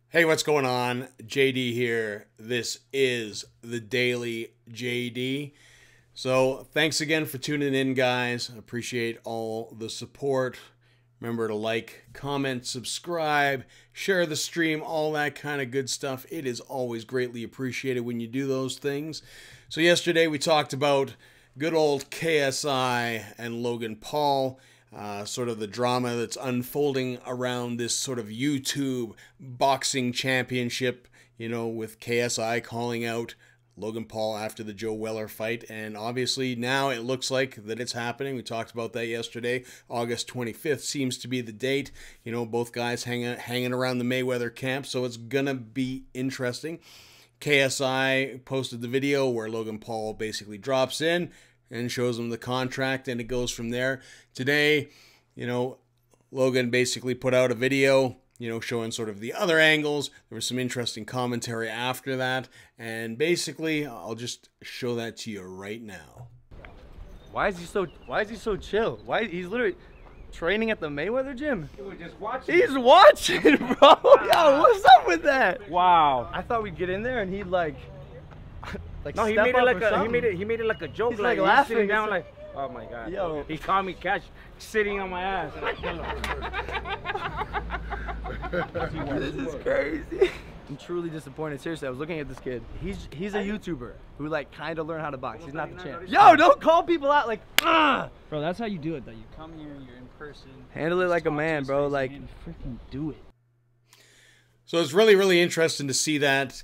Hey, what's going on? JD here. This is the Daily JD. So, thanks again for tuning in, guys. I appreciate all the support. Remember to like, comment, subscribe, share the stream, all that kind of good stuff. It is always greatly appreciated when you do those things. So, yesterday we talked about good old KSI and Logan Paul. Sort of the drama that's unfolding around this sort of YouTube boxing championship, with KSI calling out Logan Paul after the Joe Weller fight. And obviously now it looks like that it's happening. We talked about that yesterday. August 25th seems to be the date. Both guys hanging around the Mayweather camp, so it's going to be interesting. KSI posted the video where Logan Paul basically drops in and shows him the contract, and it goes from there. Today, Logan basically put out a video, showing sort of the other angles. There was some interesting commentary after that, and basically, I'll just show that to you right now. Why is he so chill? He's literally training at the Mayweather gym? He was just watching. He's watching, bro. Yo, what's up with that? Wow. I thought we'd get in there and he'd like No, he step made it up like or something. he made it like a joke. He's like he's laughing. sitting down It's like, oh my god. Yo. He caught me sitting on my ass. And I killed him. This is crazy. I'm truly disappointed. Seriously, I was looking at this kid. He's a YouTuber who kind of learned how to box. He's not the champ. Yo, don't call people out like, Bro, that's how you do it, though. You come here, you're in person. handle it like a man, bro. Like, And freaking do it. So it's really, really interesting to see that,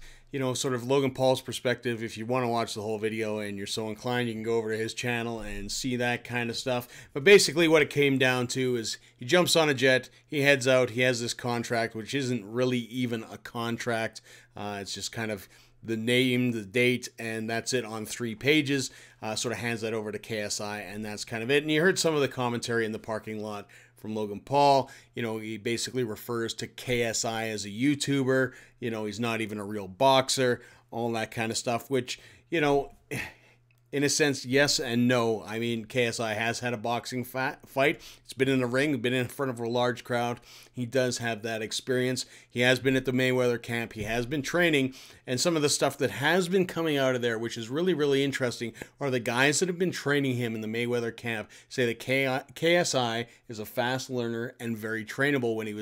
sort of Logan Paul's perspective. If you want to watch the whole video and you're so inclined, you can go over to his channel and see that kind of stuff. But basically what it came down to is he jumps on a jet, he heads out, he has this contract, which isn't really even a contract. It's just kind of the name, the date, and that's it on 3 pages. Sort of hands that over to KSI, and that's kind of it. And you heard some of the commentary in the parking lot from Logan Paul. He basically refers to KSI as a YouTuber. He's not even a real boxer, all that kind of stuff, which, in a sense, yes and no. I mean, KSI has had a boxing fight. It's been in a ring, been in front of a large crowd. He does have that experience. He has been at the Mayweather camp. He has been training. And some of the stuff that has been coming out of there, which is really, really interesting, are the guys that have been training him in the Mayweather camp say that KSI is a fast learner and very trainable. When he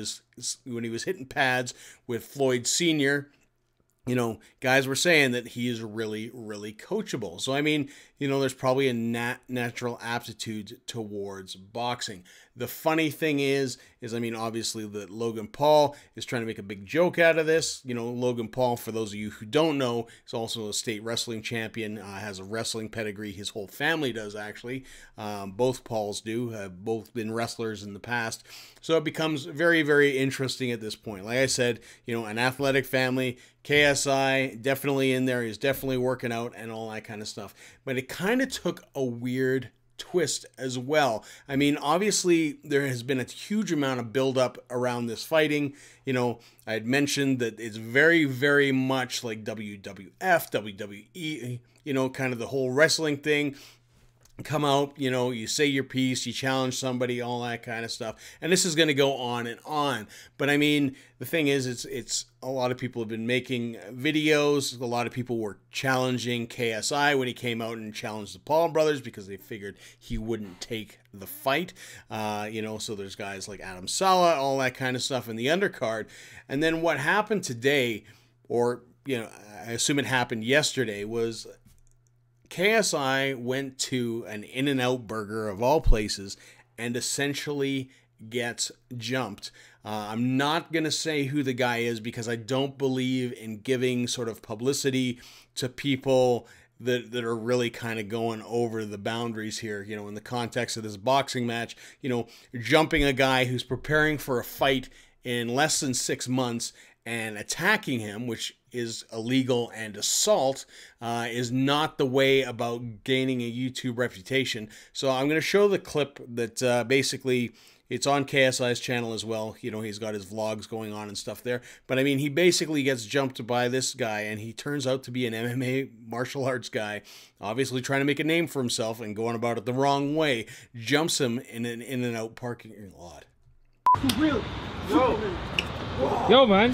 was hitting pads with Floyd Sr., guys were saying that he is really, really coachable. So, I mean, there's probably a natural aptitude towards boxing. The funny thing is, I mean, obviously that Logan Paul is trying to make a big joke out of this. Logan Paul, for those of you who don't know, is also a state wrestling champion, has a wrestling pedigree. His whole family does, actually. Both Pauls do, have both been wrestlers in the past. So it becomes very, very interesting at this point. Like I said, an athletic family. KSI definitely in there. He's definitely working out and all that kind of stuff. But it kind of took a weird twist as well. I mean, obviously there has been a huge amount of buildup around this fighting. I had mentioned that it's very, very much like WWF, WWE, kind of the whole wrestling thing. Come out, you say your piece, you challenge somebody, all that kind of stuff. And this is going to go on and on. But I mean, the thing is, it's a lot of people have been making videos. A lot of people were challenging KSI when he came out and challenged the Paul brothers because they figured he wouldn't take the fight. So there's guys like Adam Sala, all that kind of stuff in the undercard. And then what happened today, or, I assume it happened yesterday, was KSI went to an In-N-Out Burger of all places and essentially gets jumped. I'm not going to say who the guy is because I don't believe in giving sort of publicity to people that are really kind of going over the boundaries here, in the context of this boxing match. Jumping a guy who's preparing for a fight in less than 6 months and attacking him, which is illegal and assault, is not the way about gaining a YouTube reputation. So I'm going to show the clip that basically it's on KSI's channel as well. He's got his vlogs going on and stuff there. But I mean, he basically gets jumped by this guy, and he turns out to be an MMA martial arts guy, obviously trying to make a name for himself and going about it the wrong way. Jumps him in an In-N-Out parking lot. Really? Yo, man.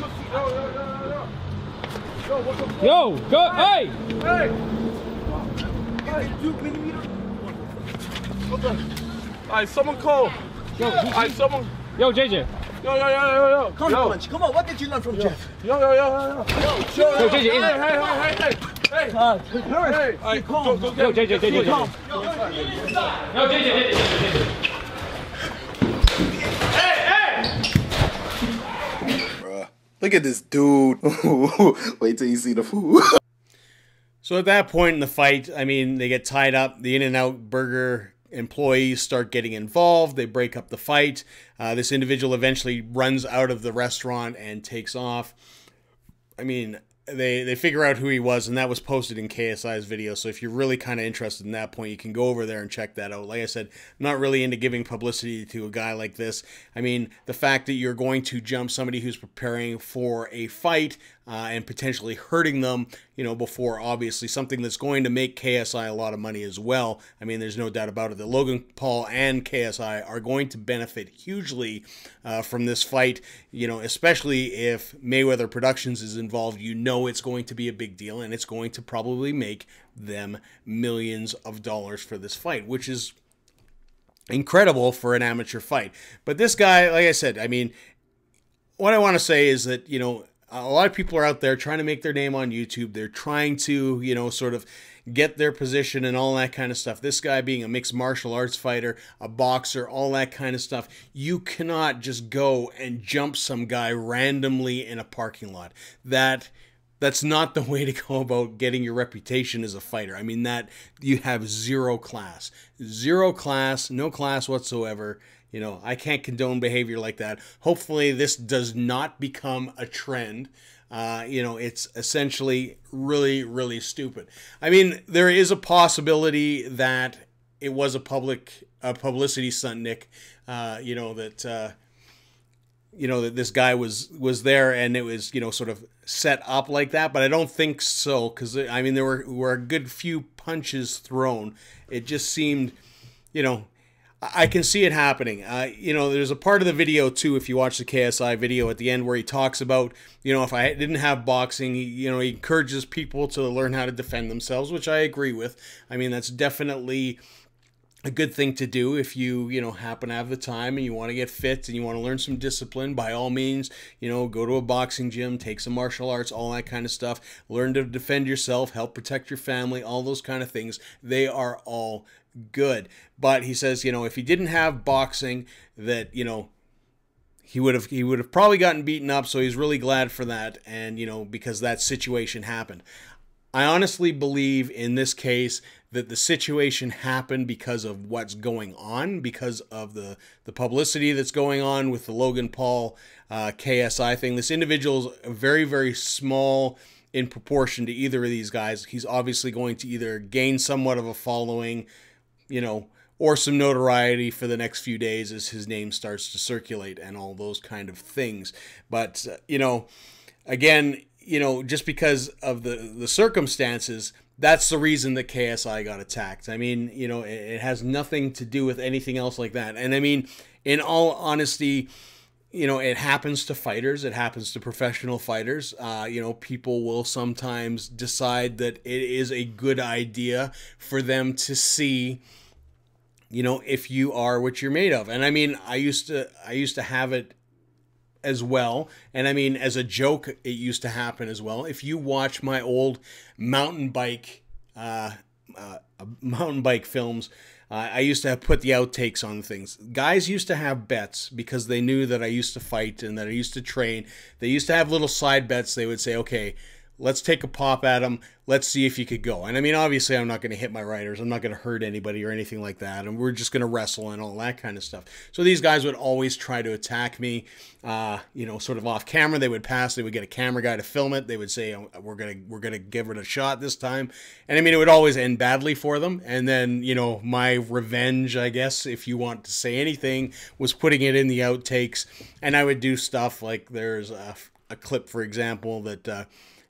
Yo, go. Hey. Hey! Hey, 2 millimeter. What the? Alright, someone call. Yo, Alright, someone. yo, JJ. Yo. Come on, Munch. Come on. What did you learn from Jeff? Yo. Yo, JJ. Hey. Hey. Alright, go Yo, get him. JJ. Come. Yo, JJ. Look at this dude. Wait till you see the food. So at that point in the fight, I mean, they get tied up. The In-N-Out Burger employees start getting involved. They break up the fight. This individual eventually runs out of the restaurant and takes off. I mean, they figure out who he was, and that was posted in KSI's video. So if you're really kind of interested in that point, you can go over there and check that out. Like I said, I'm not really into giving publicity to a guy like this. I mean, the fact that you're going to jump somebody who's preparing for a fight and potentially hurting them, you know, before obviously something that's going to make KSI a lot of money as well. I mean, there's no doubt about it that Logan Paul and KSI are going to benefit hugely from this fight, you know, especially if Mayweather Productions is involved. You know it's going to be a big deal, and it's going to probably make them millions of dollars for this fight, which is incredible for an amateur fight. But this guy, like I said, I mean, what I want to say is that, you know, a lot of people are out there trying to make their name on YouTube. They're trying to, you know, sort of get their position and all that kind of stuff. This guy being a mixed martial arts fighter, a boxer, all that kind of stuff. You cannot just go and jump some guy randomly in a parking lot. That's not the way to go about getting your reputation as a fighter. I mean, that you have zero class. Zero class, no class whatsoever. You know, I can't condone behavior like that. Hopefully this does not become a trend. You know, it's essentially really, really stupid. I mean, there is a possibility that it was a publicity stunt, Nick. You know, that this guy was there and it was, you know, sort of set up like that. But I don't think so, because, I mean, there were a good few punches thrown. It just seemed, you know, I can see it happening. You know, there's a part of the video, too, if you watch the KSI video at the end, where he talks about, you know, if I didn't have boxing, he encourages people to learn how to defend themselves, which I agree with. I mean, that's definitely a good thing to do if you know, happen to have the time and you want to get fit and you want to learn some discipline. By all means, you know, go to a boxing gym, take some martial arts, all that kind of stuff. Learn to defend yourself, help protect your family, all those kind of things. They are all good. But he says, you know, if he didn't have boxing, that, you know, he would have probably gotten beaten up. So he's really glad for that, and, you know, because that situation happened. I honestly believe in this case that the situation happened because of what's going on, because of the publicity that's going on with the Logan Paul KSI thing. This individual is very, very small in proportion to either of these guys. He's obviously going to either gain somewhat of a following, you know, or some notoriety for the next few days as his name starts to circulate and all those kind of things. But, you know, again, you know, just because of the circumstances, that's the reason that KSI got attacked. I mean, you know, it has nothing to do with anything else like that. And I mean, in all honesty, you know, it happens to fighters. It happens to professional fighters. You know, people will sometimes decide that it is a good idea for them to see, you know, if you are what you're made of. And I mean, I used to have it as well. And I mean, as a joke, it used to happen as well. If you watch my old mountain bike films, I used to have put the outtakes on things. Guys used to have bets because they knew that I used to fight and that I used to train. They used to have little side bets. They would say, okay, let's take a pop at him. Let's see if you could go. And I mean, obviously, I'm not going to hit my riders. I'm not going to hurt anybody or anything like that. And we're just going to wrestle and all that kind of stuff. So these guys would always try to attack me, you know, sort of off camera. They would pass. They would get a camera guy to film it. They would say, we're gonna give it a shot this time. And I mean, it would always end badly for them. And then, you know, my revenge, I guess, if you want to say anything, was putting it in the outtakes. And I would do stuff like there's a clip, for example, that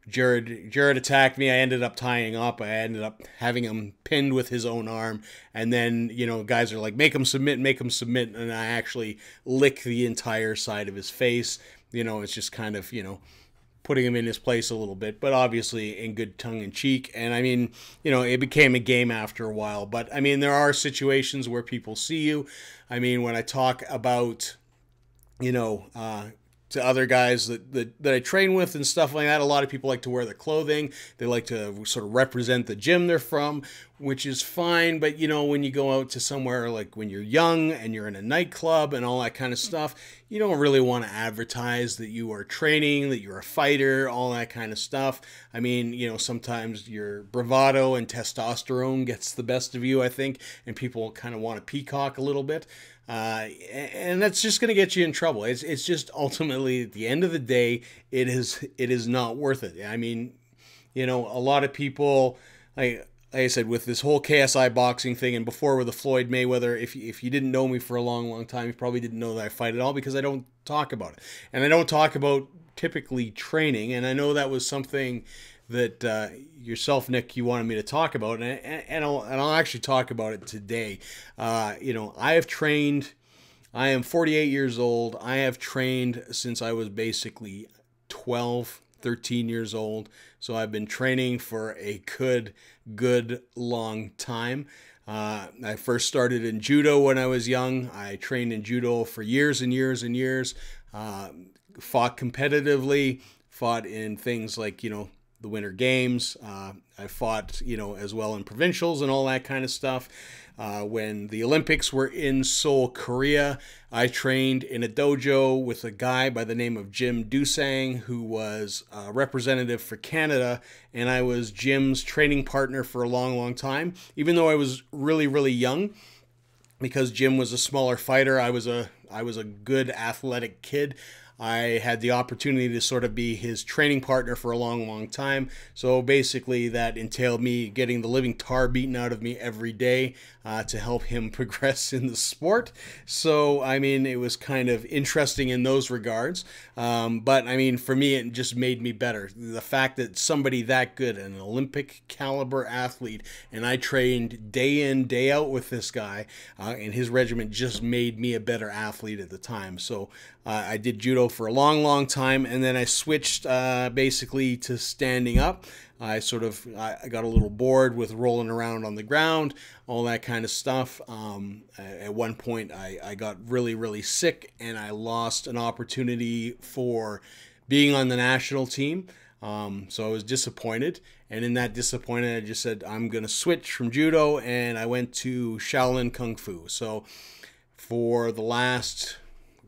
Jared attacked me. I ended up tying up. I ended up having him pinned with his own arm. And then, you know, guys are like, make him submit, make him submit. And I actually lick the entire side of his face. You know, it's just kind of, you know, putting him in his place a little bit, but obviously in good tongue in cheek. And I mean, you know, it became a game after a while. But I mean, there are situations where people see you. I mean, when I talk about, you know, to other guys that I train with and stuff like that, a lot of people like to wear the clothing. They like to sort of represent the gym they're from, which is fine. But, you know, when you go out to somewhere like when you're young and you're in a nightclub and all that kind of stuff, you don't really want to advertise that you are training, that you're a fighter, all that kind of stuff. I mean, you know, sometimes your bravado and testosterone gets the best of you, I think, and people kind of want to peacock a little bit. And that's just going to get you in trouble. It's just ultimately, at the end of the day, it is not worth it. I mean, you know, a lot of people, like I said, with this whole KSI boxing thing, and before with the Floyd Mayweather, if you didn't know me for a long time, you probably didn't know that I fight at all, because I don't talk about it. And I don't talk about typically training, and I know that was something that yourself, Nick, you wanted me to talk about, and I'll actually talk about it today. You know, I have trained. I am 48 years old. I have trained since I was basically 12, 13 years old. So I've been training for a good long time. I first started in judo when I was young. I trained in judo for years and years and years. Fought competitively. Fought in things like, you know, the Winter Games. I fought, you know, as well in provincials and all that kind of stuff. When the Olympics were in Seoul, Korea, I trained in a dojo with a guy by the name of Jim Dusang, who was a representative for Canada, and I was Jim's training partner for a long time. Even though I was really young, because Jim was a smaller fighter, I was a good athletic kid. I had the opportunity to sort of be his training partner for a long time. So basically that entailed me getting the living tar beaten out of me every day to help him progress in the sport. So, I mean, it was kind of interesting in those regards. But, I mean, for me, it just made me better. The fact that somebody that good, an Olympic caliber athlete, and I trained day in, day out with this guy, and his regiment just made me a better athlete at the time. So I did judo for a long time, and then I switched basically to standing up. I got a little bored with rolling around on the ground, all that kind of stuff. At one point, I got really sick, and I lost an opportunity for being on the national team. So I was disappointed, and in that disappointment, I just said, I'm going to switch from judo, and I went to Shaolin Kung Fu. So for the last...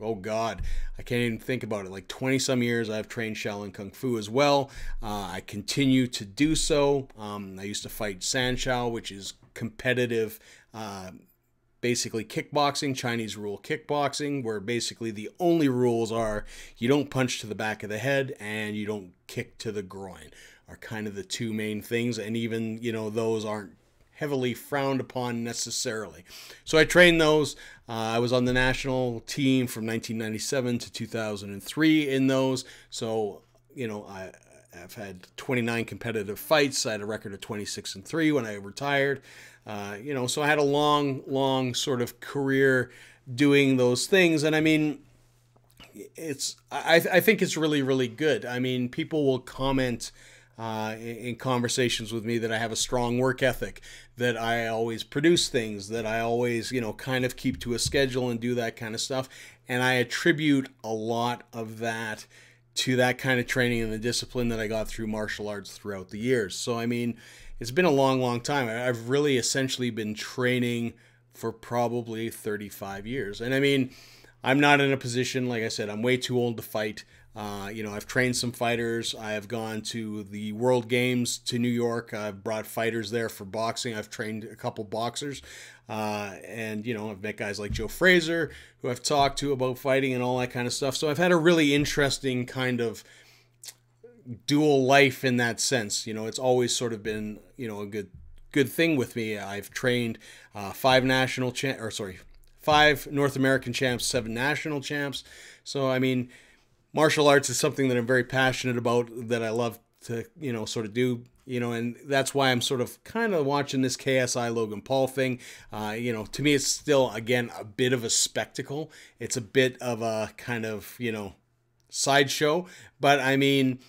oh God, I can't even think about it. Like 20 some years, I've trained Shaolin Kung Fu as well. I continue to do so. I used to fight Sanshao, which is competitive, basically kickboxing, Chinese rule kickboxing, where basically the only rules are you don't punch to the back of the head and you don't kick to the groin, are kind of the two main things. And even, you know, those aren't heavily frowned upon necessarily. So I trained those. I was on the national team from 1997 to 2003 in those. So, you know, I've had 29 competitive fights. I had a record of 26-3 when I retired. You know, so I had a long sort of career doing those things. And I mean, I think it's really good. I mean, people will comment in conversations with me that I have a strong work ethic, that I always produce things, that I always, you know, kind of keep to a schedule and do that kind of stuff. And I attribute a lot of that to that kind of training and the discipline that I got through martial arts throughout the years. So, I mean, it's been a long time. I've really essentially been training for probably 35 years. And I mean, I'm not in a position, like I said, I'm way too old to fight. You know, I've trained some fighters. I have gone to the World Games to New York. I've brought fighters there for boxing. I've trained a couple boxers. And, you know, I've met guys like Joe Fraser, who I've talked to about fighting and all that kind of stuff. So I've had a really interesting kind of dual life in that sense. You know, it's always sort of been, you know, a good thing with me. I've trained 5 North American champs, 7 national champs. So, I mean, martial arts is something that I'm very passionate about, that I love sort of do, and that's why I'm sort of kind of watching this KSI Logan Paul thing. To me, it's still, again, a bit of a spectacle. It's a bit of a kind of, sideshow. But I mean,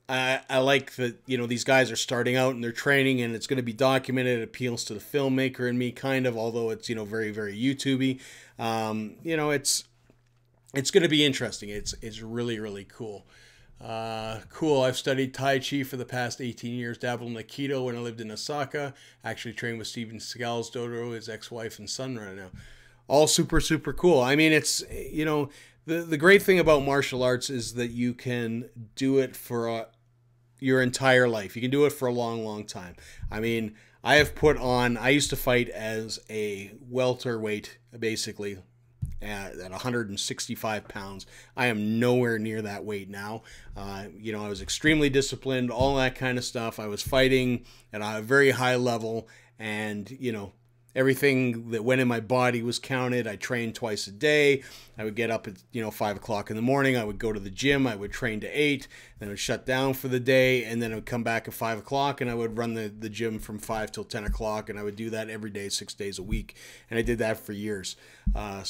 I like that, these guys are starting out and they're training and it's going to be documented. It appeals to the filmmaker in me, kind of, although it's, very, very YouTube-y. It's going to be interesting. It's really, really cool. Cool. I've studied Tai Chi for the past 18 years, dabbled in Aikido when I lived in Osaka. Actually trained with Steven Seagal's dojo, his ex-wife and son right now. All super, super cool. I mean, it's, the great thing about martial arts is that you can do it for your entire life. You can do it for a long, long time. I mean, I used to fight as a welterweight, basically, at 165 pounds. I am nowhere near that weight now. I was extremely disciplined, all that kind of stuff. I was fighting at a very high level, and, everything that went in my body was counted. I trained twice a day. I would get up at 5 o'clock in the morning. I would go to the gym. I would train to 8. Then I would shut down for the day, and then I would come back at 5 o'clock, and I would run the gym from 5 till 10 o'clock, and I would do that every day, 6 days a week, and I did that for years. Once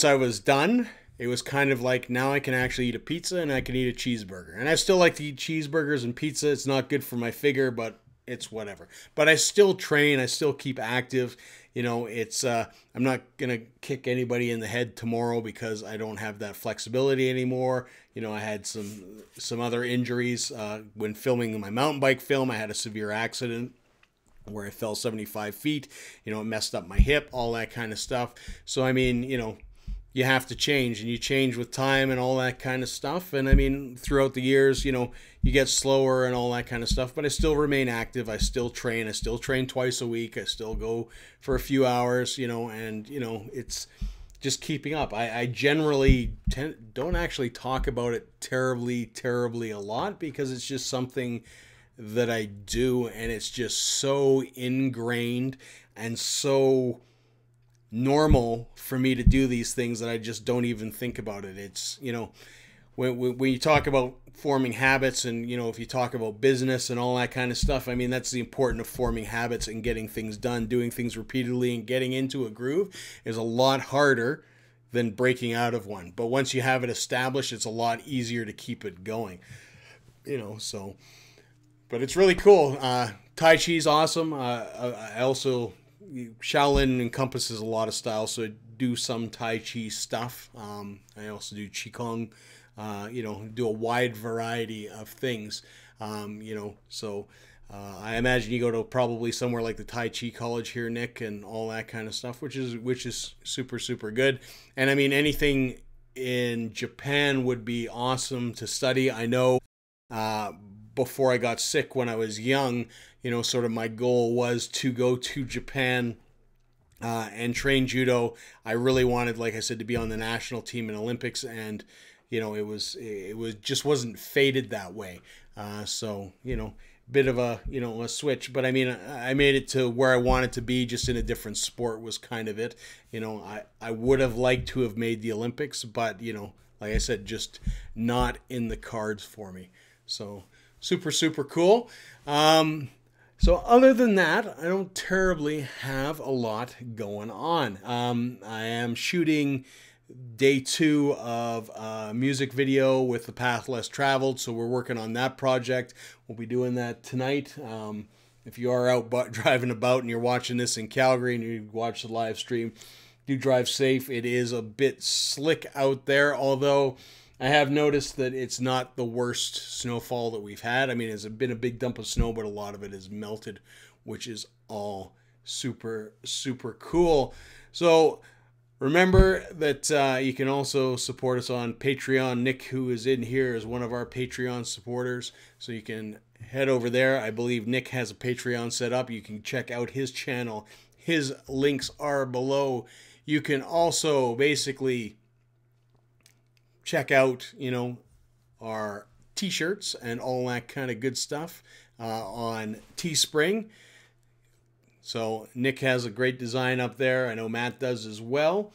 I was done, it was kind of like, now I can actually eat a pizza and I can eat a cheeseburger. And I still like to eat cheeseburgers and pizza. It's not good for my figure, but it's whatever. But I still train. I still keep active. I'm not going to kick anybody in the head tomorrow because I don't have that flexibility anymore. I had some other injuries when filming my mountain bike film. I had a severe accident where I fell 75 feet. It messed up my hip, all that kind of stuff. So, I mean, you have to change, and you change with time and all that kind of stuff. And I mean, throughout the years, you get slower and all that kind of stuff, but I still remain active. I still train. I still train twice a week. I still go for a few hours, and, it's just keeping up. I generally don't actually talk about it terribly a lot because it's just something that I do, and it's just so ingrained and so normal for me to do these things that I just don't even think about it. It's, when you talk about forming habits and, if you talk about business and all that kind of stuff, I mean, that's the importance of forming habits and getting things done. Doing things repeatedly and getting into a groove is a lot harder than breaking out of one. But once you have it established, it's a lot easier to keep it going, but it's really cool. Tai Chi's awesome. I also, Shaolin encompasses a lot of styles, so I do some Tai Chi stuff. I also do Qigong, do a wide variety of things. I imagine you go to probably somewhere like the Tai Chi College here, Nick, and all that kind of stuff, which is super, super good. And I mean, anything in Japan would be awesome to study. I know before I got sick when I was young, sort of my goal was to go to Japan and train judo. I really wanted, like I said, to be on the national team in Olympics, and it just wasn't fated that way. Bit of a switch, but I mean, I made it to where I wanted to be, just in a different sport was kind of it. I would have liked to have made the Olympics, but like I said, just not in the cards for me. So super, super cool. So other than that, I don't terribly have a lot going on. I am shooting day 2 of a music video with The Path Less Traveled, so we're working on that project. We'll be doing that tonight. If you are out driving about and you're watching this in Calgary and you watch the live stream, do drive safe. It is a bit slick out there, although I have noticed that it's not the worst snowfall that we've had. I mean, it's been a big dump of snow, but a lot of it is melted, which is all super, super cool. So remember that you can also support us on Patreon. Nick, who is in here, is one of our Patreon supporters. So you can head over there. I believe Nick has a Patreon set up. You can check out his channel. His links are below. You can also basically check out, our t-shirts and all that kind of good stuff on Teespring. So Nick has a great design up there. I know Matt does as well.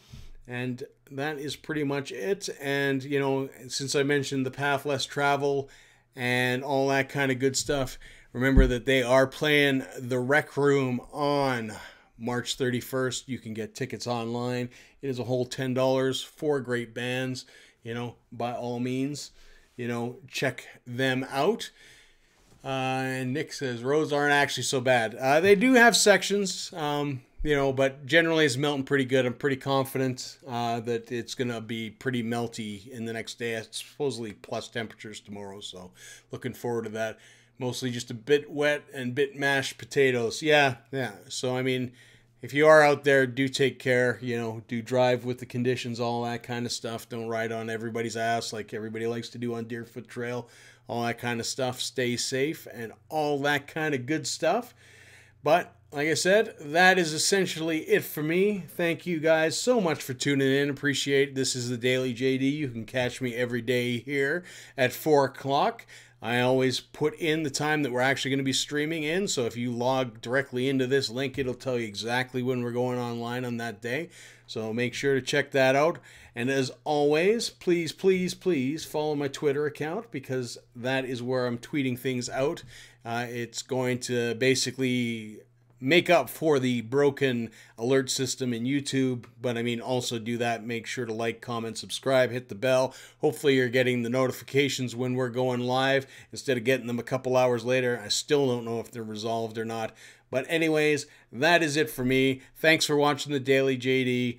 And that is pretty much it. And, since I mentioned The Path Less Travel and all that kind of good stuff. Remember that they are playing the Rec Room on March 31st. You can get tickets online. It is a whole $10. 4 great bands. You know, by all means, you know, check them out. And Nick says roads aren't actually so bad. They do have sections, you know, but generally it's melting pretty good. I'm pretty confident that it's going to be pretty melty in the next day. It's supposedly plus temperatures tomorrow, so looking forward to that. Mostly just a bit wet and bit mashed potatoes. Yeah. So, I mean, if you are out there, do take care, you know, do drive with the conditions, all that kind of stuff. Don't ride on everybody's ass like everybody likes to do on Deerfoot Trail, all that kind of stuff. Stay safe and all that kind of good stuff. But like I said, that is essentially it for me. Thank you guys so much for tuning in. Appreciate it. This is the Daily JD. You can catch me every day here at 4 o'clock. I always put in the time that we're actually going to be streaming in, so if you log directly into this link, it'll tell you exactly when we're going online on that day. So make sure to check that out. And as always, please, please, please follow my Twitter account, because that is where I'm tweeting things out. It's going to basically make up for the broken alert system in YouTube, but I mean, also do that. Make sure to like, comment, subscribe, hit the bell. Hopefully you're getting the notifications when we're going live instead of getting them a couple hours later. I still don't know if they're resolved or not. But anyways, that is it for me. Thanks for watching the Daily JD.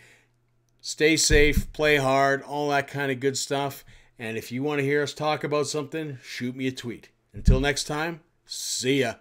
Stay safe, play hard, all that kind of good stuff. And if you want to hear us talk about something, shoot me a tweet. Until next time, see ya.